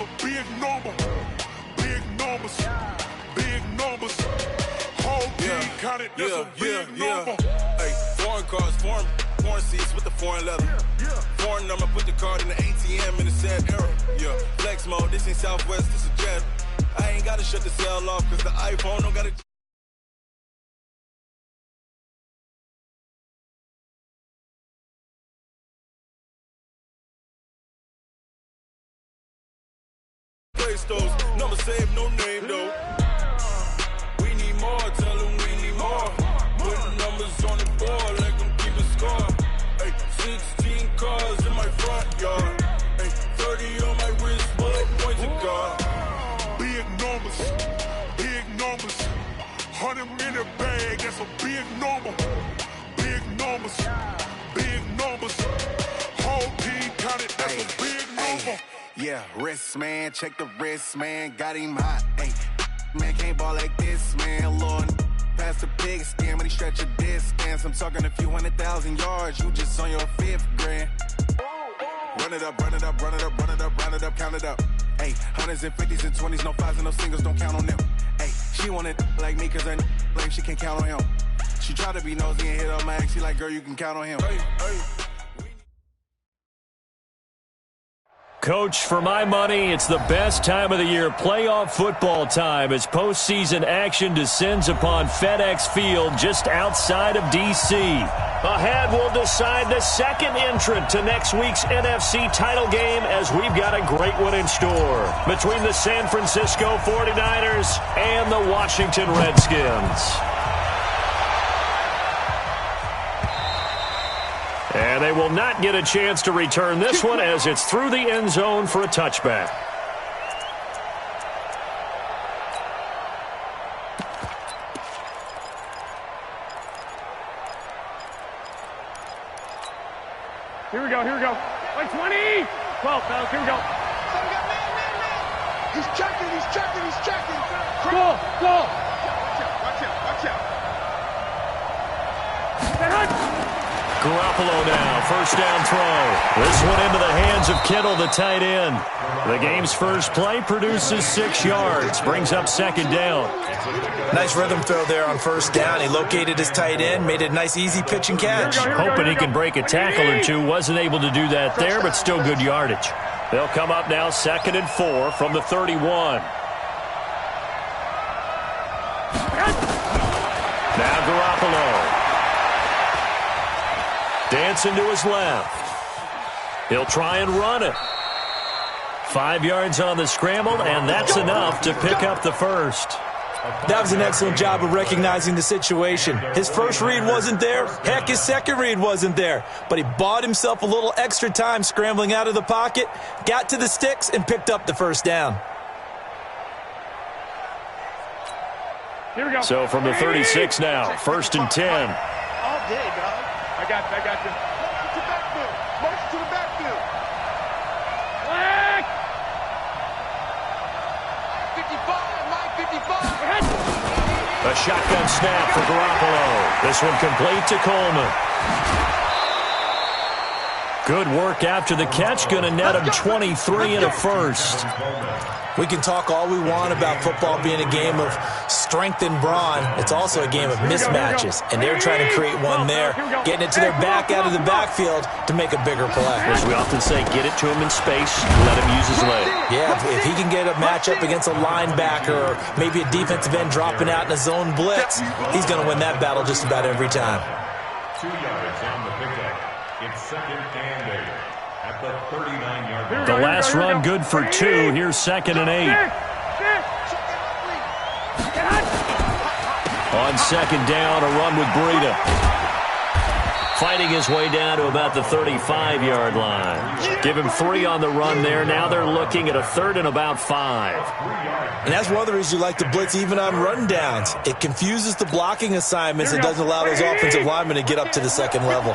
a big number. Big numbers. Big numbers. Whole team counted, that's a big number. Hey, foreign cars, foreign seats with the foreign leather. Foreign number, put the card in the ATM in the sad era. Yeah, flex mode, this ain't Southwest, this is Jet. I ain't gotta shut the cell off, cause the iPhone don't gotta... Play stores, number saved, no name though. We need more, tell them we need more. Putting numbers on the board, let them keep a score. Hey, 16 cars in my front yard. Hey, 30 on my wrist, bullet points to God. Big numbers. 100 in the bag, that's a big number. Big numbers. Big numbers. Whole team counted, that's a big number. Yeah, wrist man, check the wrist man, got him hot. Hey, man can't ball like this, man. Lord, past the big scam, but he stretch a distance. I'm talking a few 100,000 yards, you just on your 5th grand. Run it up, run it up, run it up, run it up, round it up, count it up. Hey, hundreds and 50s and 20s, no 5s and no singles, don't count on them. Hey, she wanted like me cause her like she can't count on him. She tried to be nosy and hit up my ex, she like, girl, you can count on him. Hey, hey. Coach, for my money, it's the best time of the year, playoff football time, as postseason action descends upon FedEx Field just outside of D.C. Ahead, we'll decide the second entrant to next week's NFC title game, as we've got a great one in store between the San Francisco 49ers and the Washington Redskins. And they will not get a chance to return this one, as it's through the end zone for a touchback. Here we go. Like 20. 12, fellas, here we go. He's checking. Go. Watch out. Garoppolo now, first down throw. This one into the hands of Kittle, the tight end. The game's first play produces 6 yards, brings up second down. Nice rhythm throw there on first down. He located his tight end, made it a nice easy pitch and catch. Hoping he can break a tackle or two. Wasn't able to do that there, but still good yardage. They'll come up now 2nd and 4 from the 31. Now Garoppolo. Dancing to his left. He'll try and run it. 5 yards on the scramble, and that's enough to pick up the first. That was an excellent job of recognizing the situation. His first read wasn't there. Heck, his second read wasn't there. But he bought himself a little extra time scrambling out of the pocket, got to the sticks, and picked up the first down. Here we go. So from the 36 now, 1st and 10. All day, dog. I got you. March to the backfield. Black. 55. A shotgun snap for Garoppolo. This one complete to Coleman. Good work after the catch. Going to net him 23 and a first. We can talk all we want about football being a game of strength and brawn. It's also a game of mismatches, and they're trying to create one there, getting it to their back out of the backfield to make a bigger play. As we often say, get it to him in space, let him use his leg. Yeah, if he can get a matchup against a linebacker or maybe a defensive end dropping out in a zone blitz, he's going to win that battle just about every time. 2 yards on the pickup. It's 2nd and 8 at the 39-yard line. The last run good for 2. Here's 2nd and 8. On 2nd down, a run with Breida. Fighting his way down to about the 35-yard line. Give him 3 on the run there. Now they're looking at a 3rd and about 5. And that's one of the reasons you like to blitz even on run downs. It confuses the blocking assignments and doesn't allow those offensive linemen to get up to the second level.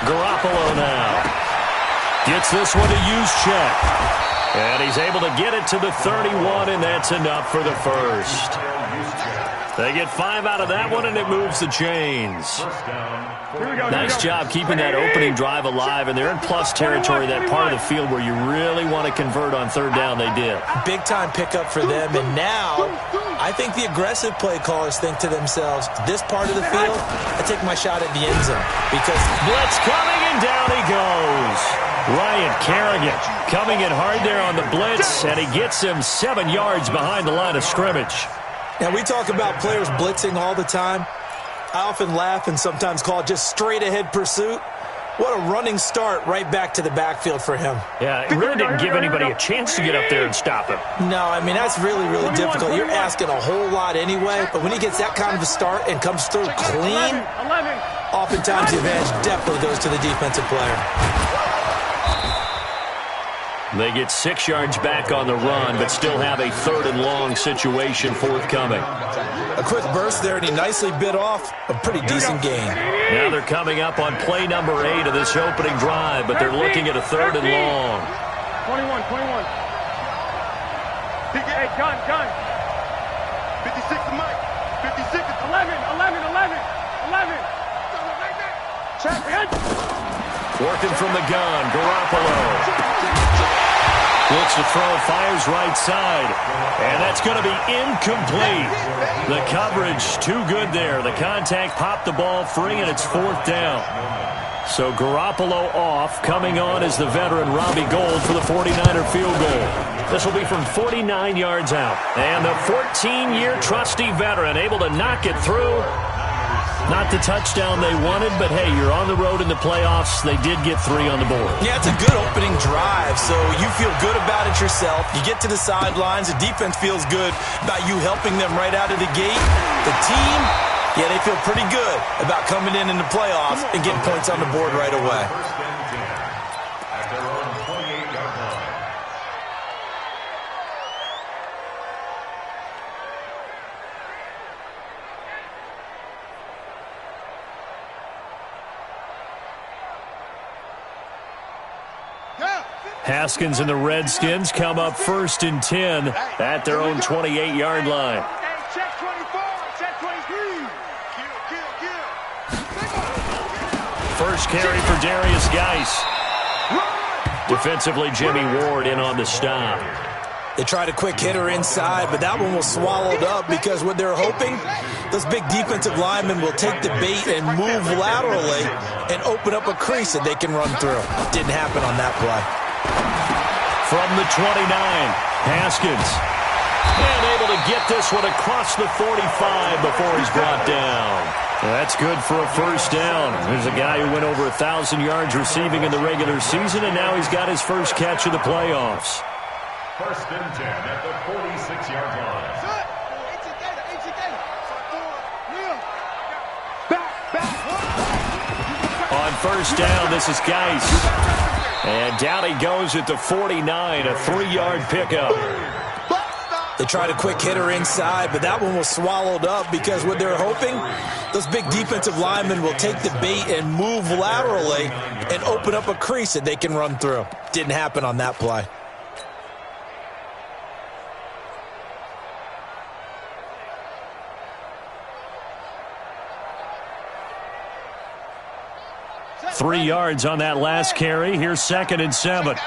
Garoppolo now. Gets this one to use check. And he's able to get it to the 31, and that's enough for the first. They get 5 out of that one, and it moves the chains. Nice job keeping that opening drive alive, and they're in plus territory, that part of the field where you really want to convert on third down. They did. Big-time pickup for them, and now I think the aggressive play callers think to themselves, this part of the field, I take my shot at the end zone. Because blitz coming, and down he goes. Ryan Kerrigan coming in hard there on the blitz, and he gets him 7 yards behind the line of scrimmage. Now, we talk about players blitzing all the time. I often laugh and sometimes call it just straight-ahead pursuit. What a running start right back to the backfield for him. Yeah, it really didn't give anybody a chance to get up there and stop him. No, I mean, that's really, really difficult. You're asking a whole lot anyway, but when he gets that kind of a start and comes through clean, oftentimes the advantage definitely goes to the defensive player. They get 6 yards back on the run, but still have a 3rd and long situation forthcoming. A quick burst there, and he nicely bit off a pretty decent gain. Now they're coming up on play number 8 of this opening drive, but they're looking at a 3rd and long. 21. Hey, gun. 56 to Mike. 56 to 11. Check. Working from the gun, Garoppolo. Looks to throw, fires right side, and that's going to be incomplete. The coverage too good there. The contact popped the ball free, and it's 4th down. So Garoppolo off. Coming on is the veteran Robbie Gould for the 49er field goal. This will be from 49 yards out. And the 14-year trusty veteran able to knock it through. Not the touchdown they wanted, but hey, you're on the road in the playoffs. They did get 3 on the board. Yeah, it's a good opening drive, so you feel good about it yourself. You get to the sidelines. The defense feels good about you helping them right out of the gate. The team, yeah, they feel pretty good about coming in the playoffs and getting points on the board right away. At their own 28-yard line. Haskins and the Redskins come up 1st and 10 at their own 28-yard line. Check 24, check 23. First carry for Darius Geis. Defensively, Jimmy Ward in on the stop. They tried a quick hitter inside, but that one was swallowed up because what they're hoping, those big defensive linemen will take the bait and move laterally and open up a crease that they can run through. Didn't happen on that play. From the 29, Haskins. And able to get this one across the 45 before he's brought down. That's good for a first down. There's a guy who went over 1,000 yards receiving in the regular season, and now he's got his first catch of the playoffs. 1st and 10 at the 46-yard line. On first down, this is Geis. And down he goes at the 49, a 3-yard pickup. They tried a quick hitter inside, but that one was swallowed up because what they're hoping, those big defensive linemen will take the bait and move laterally and open up a crease that they can run through. Didn't happen on that play. Three yards on that last carry. Here's 2nd and 7.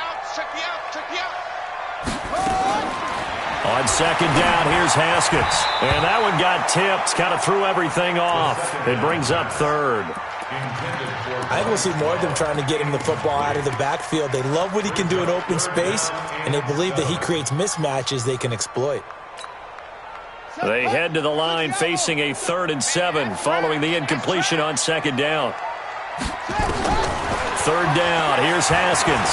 On 2nd down, here's Haskins. And that one got tipped, kind of threw everything off. It brings up 3rd. I think we'll see more of them trying to get him the football out of the backfield. They love what he can do in open space, and they believe that he creates mismatches they can exploit. They head to the line facing a 3rd and 7 following the incompletion on 2nd down. 3rd down, here's Haskins.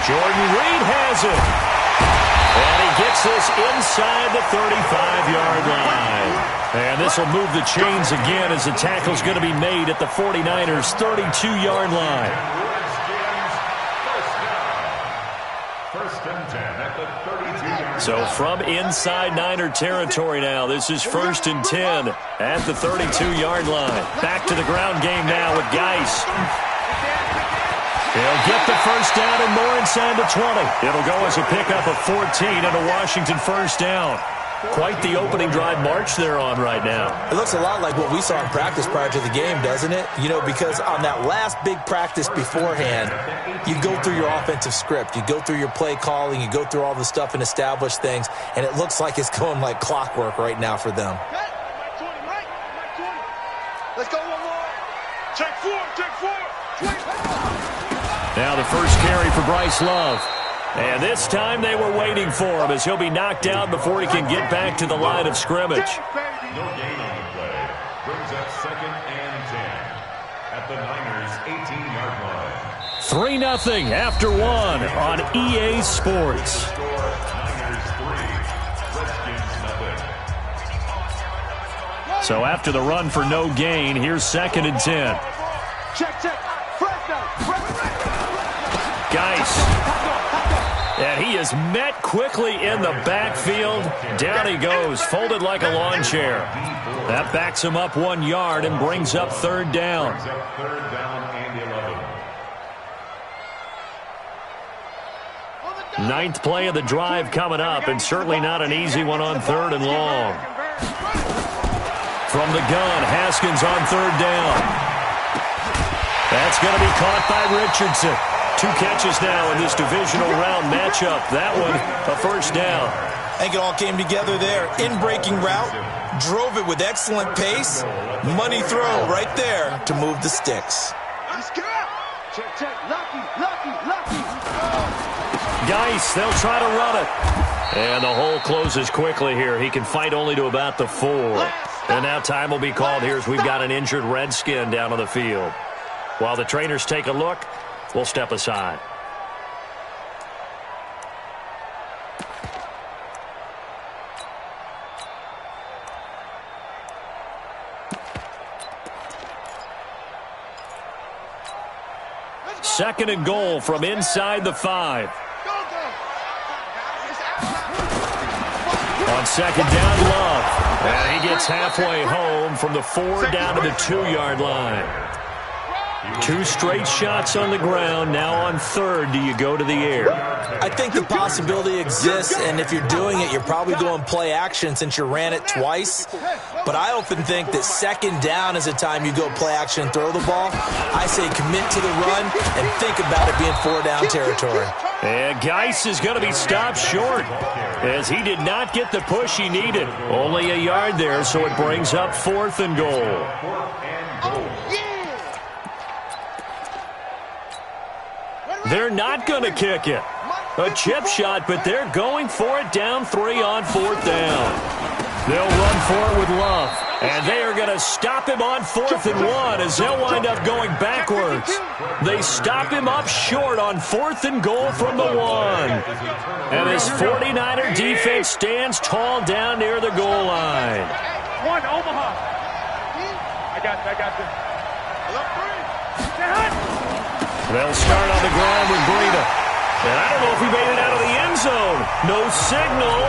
Jordan Reed has it. And he gets this inside the 35-yard line. And this will move the chains again as the tackle's going to be made at the 49ers' 32-yard line. First and 10 at the 32-yard line. So from inside Niner territory now, this is 1st and 10 at the 32-yard line. Back to the ground game now with Geis. He'll get the first down and more inside the 20. It'll go as a pickup of 14 and a Washington first down. Quite the opening drive march they're on right now. It looks a lot like what we saw in practice prior to the game, doesn't it? You know, because on that last big practice beforehand, you go through your offensive script. You go through your play calling. You go through all the stuff and establish things. And it looks like it's going like clockwork right now for them. Let's go one more. Check four. Now the first carry for Bryce Love. And this time they were waiting for him as he'll be knocked out before he can get back to the line of scrimmage. No gain on the play. Brings up 2nd and 10 at the Niners' 18-yard line. 3-0 after 1 on EA Sports. Niners 3, Redskins 0. So after the run for no gain, here's 2nd and 10. Check. Geis. And he is met quickly in the backfield. Down he goes, folded like a lawn chair. That backs him up 1 yard and brings up 3rd down. Brings up 3rd down and 11. Ninth play of the drive coming up, and certainly not an easy one on 3rd and long. From the gun, Haskins on 3rd down. That's going to be caught by Richardson. 2 catches now in this divisional round matchup. That one, a first down. I think it all came together there. In-breaking route, drove it with excellent pace. Money throw right there to move the sticks. Check. Lucky. Geis, they'll try to run it. And the hole closes quickly here. He can fight only to about the 4. And now time will be called here as we've got an injured Redskin down on the field. While the trainers take a look, we'll step aside. Second and goal from inside the 5. On 2nd down, Love. And he gets halfway home from the 4 down to the 2-yard line. 2 straight shots on the ground. Now on 3rd, do you go to the air? I think the possibility exists, and if you're doing it, you're probably going play action since you ran it twice. But I often think that 2nd down is a time you go play action and throw the ball. I say commit to the run and think about it being 4-down territory. And Geis is going to be stopped short as he did not get the push he needed. Only a yard there, so it brings up 4th and goal. They're not going to kick it. A chip shot, but they're going for it down 3 on 4th down. They'll run for it with Love. And they are going to stop him on 4th and 1 as they'll wind up going backwards. They stop him up short on 4th and goal from the 1. And his 49er defense stands tall down near the goal line. 1, Omaha. I got this. They'll start on the ground with Breida. And I don't know if he made it out of the end zone. No signal.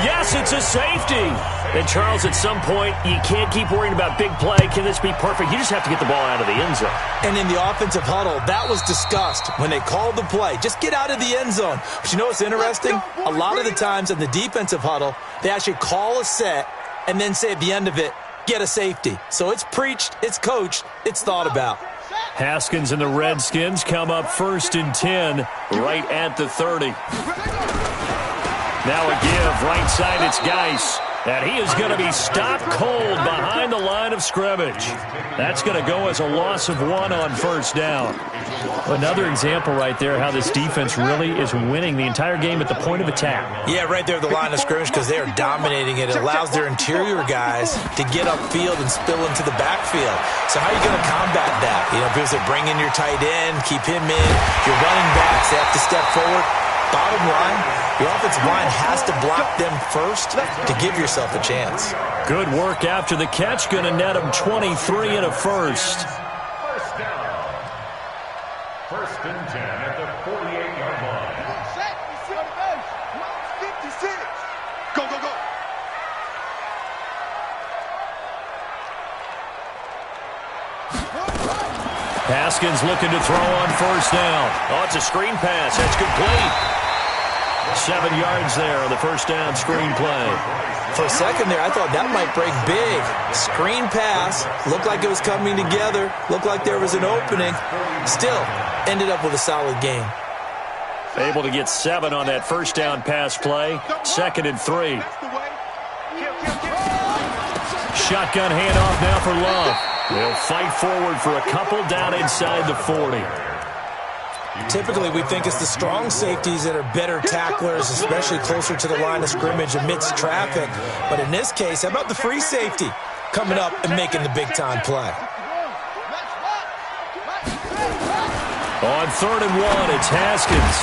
Yes, it's a safety. And Charles, at some point, you can't keep worrying about big play. Can this be perfect? You just have to get the ball out of the end zone. And in the offensive huddle, that was discussed when they called the play. Just get out of the end zone. But you know what's interesting? A lot of the times in the defensive huddle, they actually call a set and then say at the end of it, get a safety. So it's preached, it's coached, it's thought about. Haskins and the Redskins come up 1st and 10 right at the 30. Now a give, right side, it's Geis. And he is going to be stopped cold behind the line of scrimmage. That's going to go as a loss of 1 on 1st down. Another example right there how this defense really is winning the entire game at the point of attack. Yeah, right there at the line of scrimmage because they are dominating it. It allows their interior guys to get upfield and spill into the backfield. So how are you going to combat that? You know, because they bring in your tight end, keep him in. Your running backs, they have to step forward. Bottom line, your offensive line has to block them first to give yourself a chance. Good work after the catch. Going to net him 23 and a first. First down. 1st and 10 at the 48-yard line. Go. Haskins looking to throw on first down. Oh, it's a screen pass. That's complete. 7 yards there on the first down screen play. For a second there, I thought that might break big. Screen pass. Looked like it was coming together. Looked like there was an opening. Still, ended up with a solid game. Able to get 7 on that first down pass play. 2nd and 3. Shotgun handoff now for Love. They'll fight forward for a couple down inside the 40. Typically, we think it's the strong safeties that are better tacklers, especially closer to the line of scrimmage amidst traffic. But in this case, how about the free safety coming up and making the big-time play? On 3rd and 1, it's Haskins.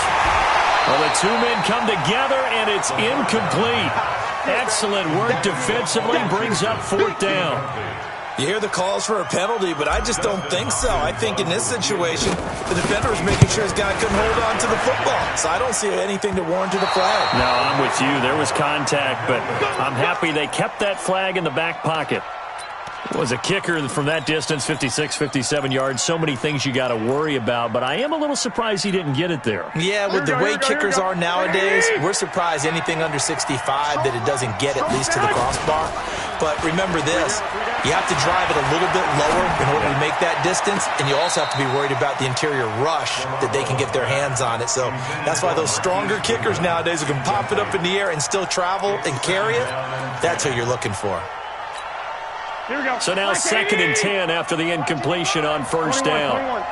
Well, the two men come together, and it's incomplete. Excellent work defensively, brings up 4th down. You hear the calls for a penalty, but I just don't think so. I think in this situation, the defender was making sure his guy couldn't hold on to the football. So I don't see anything to warrant a flag. No, I'm with you. There was contact, but I'm happy they kept that flag in the back pocket. Was a kicker from that distance, 56, 57 yards. So many things you got to worry about, but I am a little surprised he didn't get it there. Yeah, with the way kickers are nowadays, we're surprised anything under 65 that it doesn't get at least to the crossbar. But remember this, you have to drive it a little bit lower in order to make that distance, and you also have to be worried about the interior rush that they can get their hands on it. So that's why those stronger kickers nowadays who can pop it up in the air and still travel and carry it, that's who you're looking for. So now 2nd and 10 after the incompletion on first down. On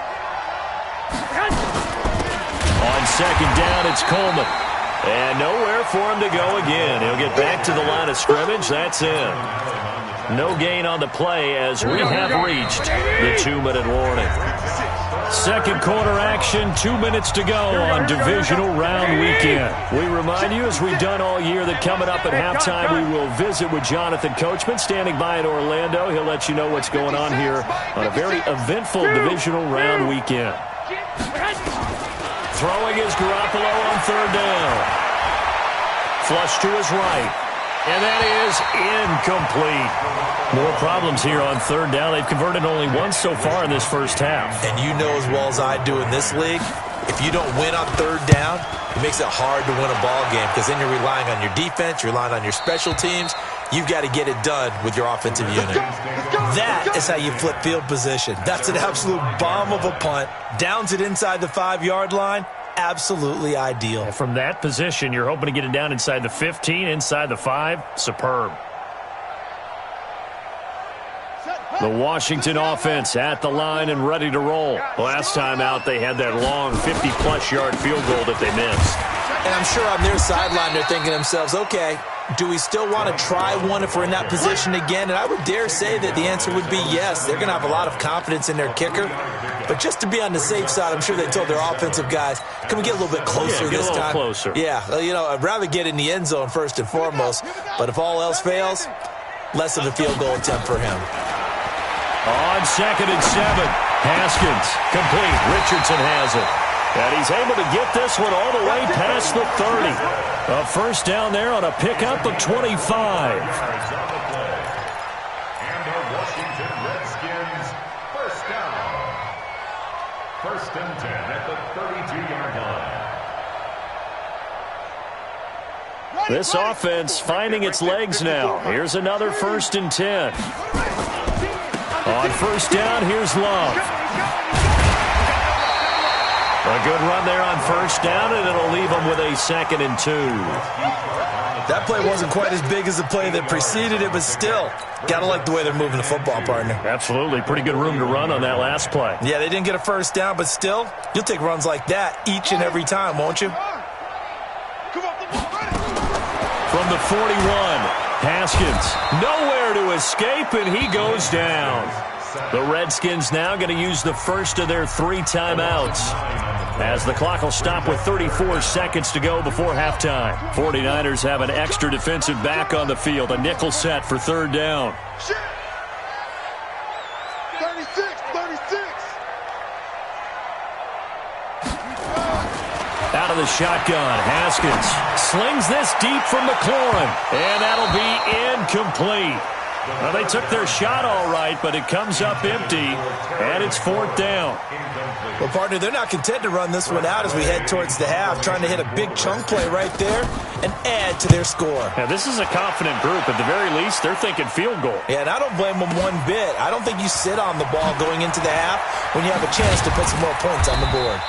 2nd down, it's Coleman. And nowhere for him to go again. He'll get back to the line of scrimmage. That's in. No gain on the play as we have reached the 2-minute warning. Second quarter action, 2 minutes to go on divisional round weekend. We remind you, as we've done all year, that coming up at halftime, we will visit with Jonathan Coachman, standing by in Orlando. He'll let you know what's going on here on a very eventful divisional round weekend. Throwing is Garoppolo on 3rd down. Flush to his right. And that is incomplete. More problems here on 3rd down. They've converted only once so far in this first half. And you know as well as I do in this league, if you don't win on 3rd down, it makes it hard to win a ball game because then you're relying on your defense, you're relying on your special teams. You've got to get it done with your offensive unit. That is how you flip field position. That's an absolute bomb of a punt. Downs it inside the 5-yard line. Absolutely ideal. And from that position, you're hoping to get it down inside the 15, inside the 5. Superb. The Washington offense at the line and ready to roll. Last time out, they had that long 50-plus yard field goal that they missed. And I'm sure on their sideline, they're thinking to themselves, okay, do we still want to try one if we're in that position again? And I would dare say that the answer would be yes. They're going to have a lot of confidence in their kicker. But just to be on the safe side, I'm sure they told their offensive guys, can we get a little bit closer this time? Closer. Yeah, you know, I'd rather get in the end zone first and foremost. But if all else fails, less of a field goal attempt for him. On 2nd and 7, Haskins complete. Richardson has it. And he's able to get this one all the way past the 30. A first down there on a pickup of 25. And the Washington Redskins first down. 1st and 10 at the 32-yard line. This offense finding its legs now. Here's another 1st and 10. On first down, here's Love. A good run there on first down, and it'll leave them with a 2nd and 2. That play wasn't quite as big as the play that preceded it, but still, got to like the way they're moving the football, partner. Absolutely. Pretty good room to run on that last play. Yeah, they didn't get a first down, but still, you'll take runs like that each and every time, won't you? From the 41, Haskins nowhere to escape, and he goes down. The Redskins now going to use the first of their 3 timeouts, as the clock will stop with 34 seconds to go before halftime. 49ers have an extra defensive back on the field, a nickel set for 3rd down. 36. Out of the shotgun, Haskins slings this deep from McLaurin, and that'll be incomplete. Well, they took their shot all right, but it comes up empty, and it's 4th down. Well, partner, they're not content to run this one out as we head towards the half, trying to hit a big chunk play right there and add to their score. Yeah, this is a confident group. At the very least, they're thinking field goal. Yeah, and I don't blame them one bit. I don't think you sit on the ball going into the half when you have a chance to put some more points on the board.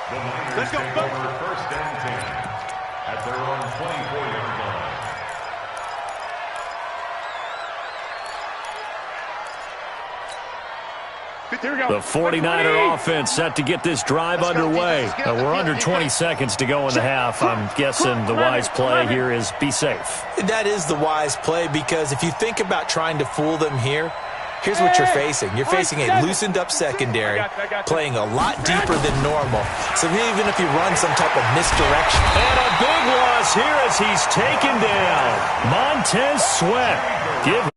The Niners take over 1st and 10 at their own 24-yard line. The 49er offense set to get this drive underway. We're under 20 seconds to go in the half. I'm guessing the wise play here is be safe. That is the wise play because if you think about trying to fool them here, here's what you're facing. You're facing a loosened up secondary, playing a lot deeper than normal. So even if you run some type of misdirection. And a big loss here as he's taken down. Montez Sweat.